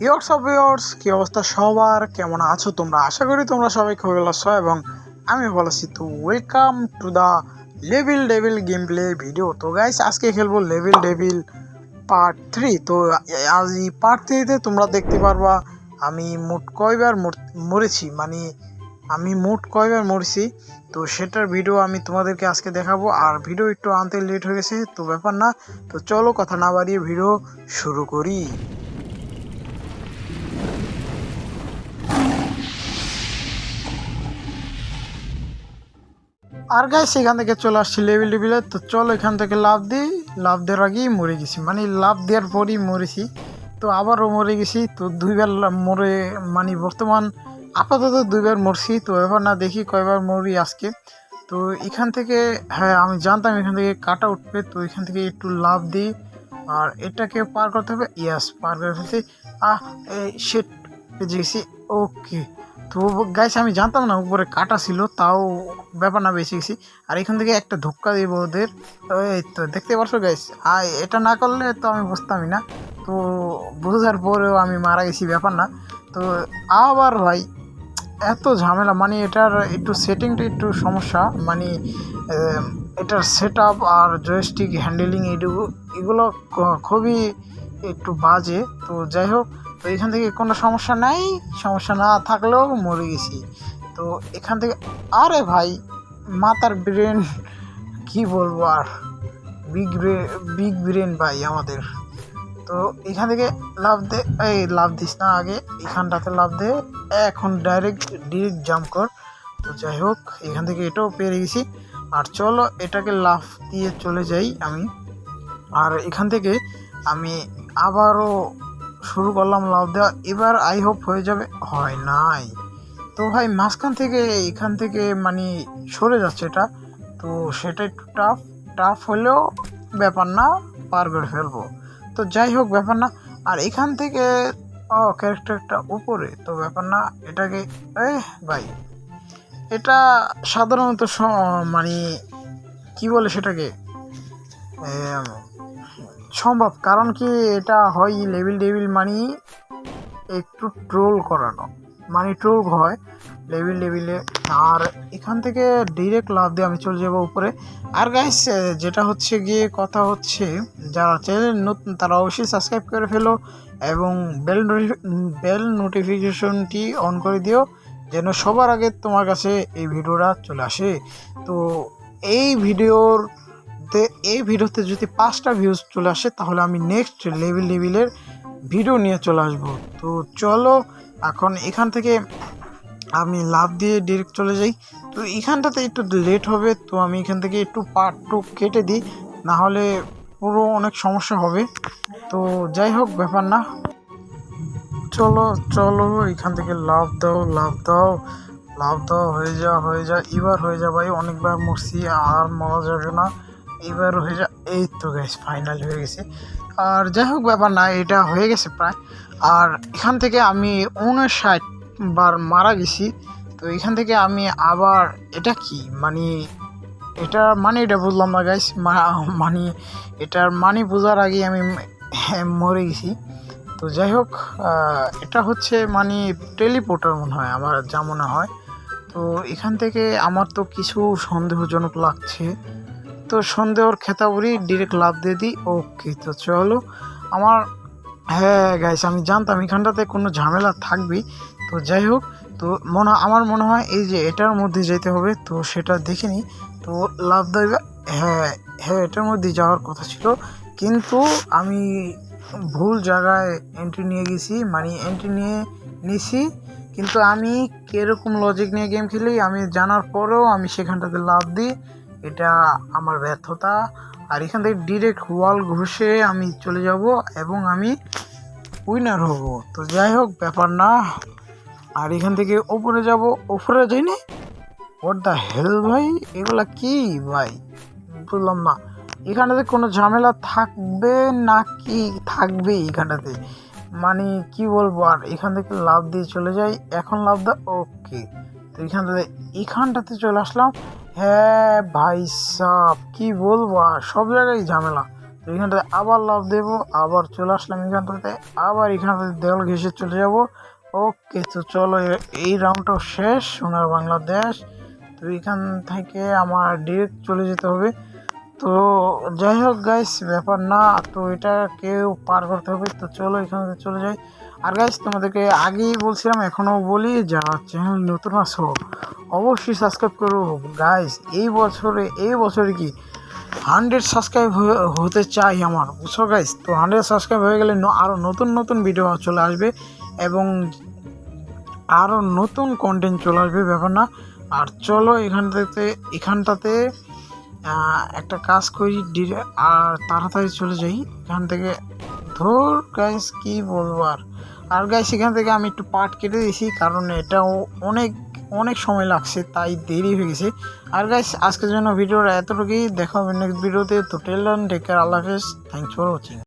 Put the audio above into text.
Viewers কি অবস্থা সবার, কেমন আছো তোমরা? আশা করি তোমরা সবাই খুবই ভালো আছো এবং আমি ভালো আছি। তো welcome to the level devil game play video. তো গাইস, আজকে খেলবো লেভেল ডেভিল পার্ট 3। তো আজ এই পার্ট 3তে তোমরা দেখতে পারবা আমি মোট কয়বার মরেছি, মানে আমি মোট কয়বার মরেছি। তো সেটার ভিডিও আমি তোমাদেরকে আজকে দেখাবো। আর ভিডিও একটু আনতে লেট হয়ে গেছে, তো ব্যাপার না। তো চলো কথা না বাড়িয়ে ভিডিও শুরু করি। আর গাইস, এখান থেকে চলে আসছি লেভেল টেবিলে। তো চলো এখান থেকে লাভ দিই। লাভ দেওয়ার আগেই মরে গেছি, মানে লাভ দেওয়ার পরই মরেছি। তো আবারও মরে গেছি। তো দুইবার মরে, মানে বর্তমান আপাতত দুইবার মরছি। তো এবার না দেখি কয়বার মরি আজকে। তো এখান থেকে, হ্যাঁ আমি জানতাম এখান থেকে কাটা উঠবে। তো এখান থেকে একটু লাভ দিই আর এটাকে পার করতে হবে। ইয়াস, পার করে ফেলছি। এই শেট পেয়ে গেছি। ওকে। তো গাইস, আমি জানতাম না উপরে কাটা ছিল, তাও ব্যাপার না, বেঁচে গেছি। আর এখান থেকে একটা ধোক্কা দিব ওদের। এই তো দেখতে পারছো গাইস, এটা না করলে তো আমি বুঝতামই না। তো বোঝার পরেও আমি মারা গেছি, ব্যাপার না। তো আবার ভাই এত ঝামেলা, মানে এটার একটু সেটিংটা একটু সমস্যা, মানে এটার সেট আপ আর জয়স্টিক হ্যান্ডেলিং এগুলো খুবই একটু বাজে। তো যাই হোক, তো এখান থেকে কোনো সমস্যা নাই, সমস্যা না থাকলেও মরে গেছি। তো এখান থেকে, আরে ভাই মাথার ব্রেন, কি বলবো আর, বিগ ব্রেন ভাই আমাদের। তো এখান থেকে লাভ দে, এই লাভ দিস না, আগে এখানটাতে লাভ দে, এখন ডাইরেক্ট জাম্প কর। তো যাই হোক, এখান থেকে এটাও পেরে গেছি। আর চলো এটাকে লাফ দিয়ে চলে যাই আমি। আর এখান থেকে আমি আবারও শুরু করলাম লাভ দেওয়া। এবার আই হোপ হয়ে যাবে, হয় নাই। তো ভাই মাঝখান থেকে এখান থেকে মানে সরে যাচ্ছে এটা। তো সেটা একটু টাফ হলেও ব্যাপার না, পার করে ফেলবো। তো যাই হোক, ব্যাপার না। আর এখান থেকে ক্যারেক্টারটা উপরে, তো ব্যাপার না। এটাকে ভাই, এটা সাধারণত মানে কি বলে সেটাকে, এম, সম্ভব। কারণ কি, এটা হয় লেভেল ডেভিল মানে একটু ট্রোল করানো, মানে ট্রোল হয় লেভেলে। আর এখান থেকে ডিরেক্ট লাভ দিয়ে আমি চলে যাবো উপরে। আর গাইস, যেটা হচ্ছে গিয়ে কথা হচ্ছে, যারা চ্যানেল নতুন তারা অবশ্যই সাবস্ক্রাইব করে ফেলো এবং বেল নোটিফিকেশনটি অন করে দিও, যেন সবার আগে তোমার কাছে এই ভিডিওটা চলে আসে। তো এই ভিডিওতে যদি 5টা ভিউজ চলে আসে, তাহলে আমি নেক্সট লেভেলের ভিডিও নিয়ে চলে আসবো। তো চলো এখন এখান থেকে আমি লাভ দিয়ে ডিরেক্ট চলে যাই। তো এখানটাতে একটু লেট হবে, তো আমি এখান থেকে একটু পার্ট 2 কেটে দিই, না হলে পুরো অনেক সমস্যা হবে। তো যাই হোক, ব্যাপার না। চলো চলো এখান থেকে লাভ দাও, হয়ে যা এবার হয়ে যা ভাই, অনেকবার মরছি, আর মরা যাবে না, এবার হয়ে যা। এই তো গ্যাস, ফাইনালি হয়ে গেছে। আর যাই হোক, ব্যাপার না, এটা হয়ে গেছে প্রায়। আর এখান থেকে আমি 59 বার মারা গেছি। তো এখান থেকে আমি আবার, এটা কি মানে, এটা বুঝলাম না গাইস, মানে এটার বোঝার আগে আমি মরে গেছি। তো যাই হোক, এটা হচ্ছে মানে টেলিপোর্টার মনে হয়, আমার যা মনে হয়। তো এখান থেকে আমার তো কিছু সন্দেহজনক লাগছে। তো সন্দেহর খেতাবরি ডিরেক্ট লাভ দিয়ে দিই। ওকে, তো চলো আমার, হ্যাঁ গাইস, আমি জানতাম এখানটাতে কোনো ঝামেলা থাকবেই। তো যাই হোক, তো আমার মনে হয় এই যে এটার মধ্যে যেতে হবে, তো সেটা দেখে নিই। তো লাভ দেবে, হ্যাঁ হ্যাঁ, এটার মধ্যে যাওয়ার কথা ছিল, কিন্তু আমি ভুল জায়গায় এন্ট্রি নিয়ে গেছি, মানে এন্ট্রি নিয়ে নিছি। কিন্তু আমি কীরকম লজিক নিয়ে গেম খেলি আমি জানার পরেও আমি সেখানটাতে লাভ দিই, এটা আমার ব্যর্থতা। আর এখান থেকে ডিরেক্ট ওয়াল ঘুষে আমি চলে যাব এবং আমি উইনার হব। তো যাই হোক, ব্যাপার না। আর এখান থেকে ওপরে যাই না, হোয়াট দ্য হেল ভাই, এগুলা কি ভাই, বুঝলাম না। এখানটাতে কোনো ঝামেলা থাকবে না কি থাকবে এখানটাতে, মানে কি বলবো। আর এখান থেকে লাভ দিয়ে চলে যাই, এখন লাভ দা। ওকে, তো এখানটাতে চলে আসলাম। হ্যাঁ ভাই সাব, কি বলবো, আর সব জায়গায় ঝামেলা। তো এখান থেকে আবার লাফ দেবো, আবার চলে আসলাম এখান থেকে, আবার এখান থেকে দেওয়াল ঘেঁষে চলে যাব। ওকে, তো চলো এই রাউন্ডটাও শেষ, সোনার বাংলাদেশ। তো এখান থেকে আমার ডিরেক্ট চলে যেতে হবে। তো যাই হোক গাইস, ব্যাপার না, তো এটা কেউ পার করতে হবে। তো চলো এখান থেকে চলে যাই। আর গাইস তোমাদেরকে আগেই বলছিলাম, এখনও বলি, যারা চ্যানেল নতুন আছো অবশ্যই সাবস্ক্রাইব করো গাইস। এই বছরে কি 100 সাবস্ক্রাইব হতে চাই আমার, বুঝছো গাইস। তো 100 সাবস্ক্রাইব হয়ে গেলে আরও নতুন নতুন ভিডিও চলে আসবে এবং আরও নতুন কন্টেন্ট চলে আসবে, ব্যাপার না। আর চলো এখানটাতে একটা কাজ করি আর তাড়াতাড়ি চলে যাই এখান থেকে। ধর গাইস, কি বলবো আর গাইস এখান থেকে আমি একটু পার্ট কেটে দিয়েছি, কারণ এটাও অনেক সময় লাগছে, তাই দেরি হয়ে গেছে। আর গাইস আজকের জন্য ভিডিওটা এতটুকুই, দেখা হবে নেক্সট ভিডিওতে। তো টেল টেক কেয়ার, আল্লাহ হাফেজ, থ্যাংকস ফর ওয়াচিং।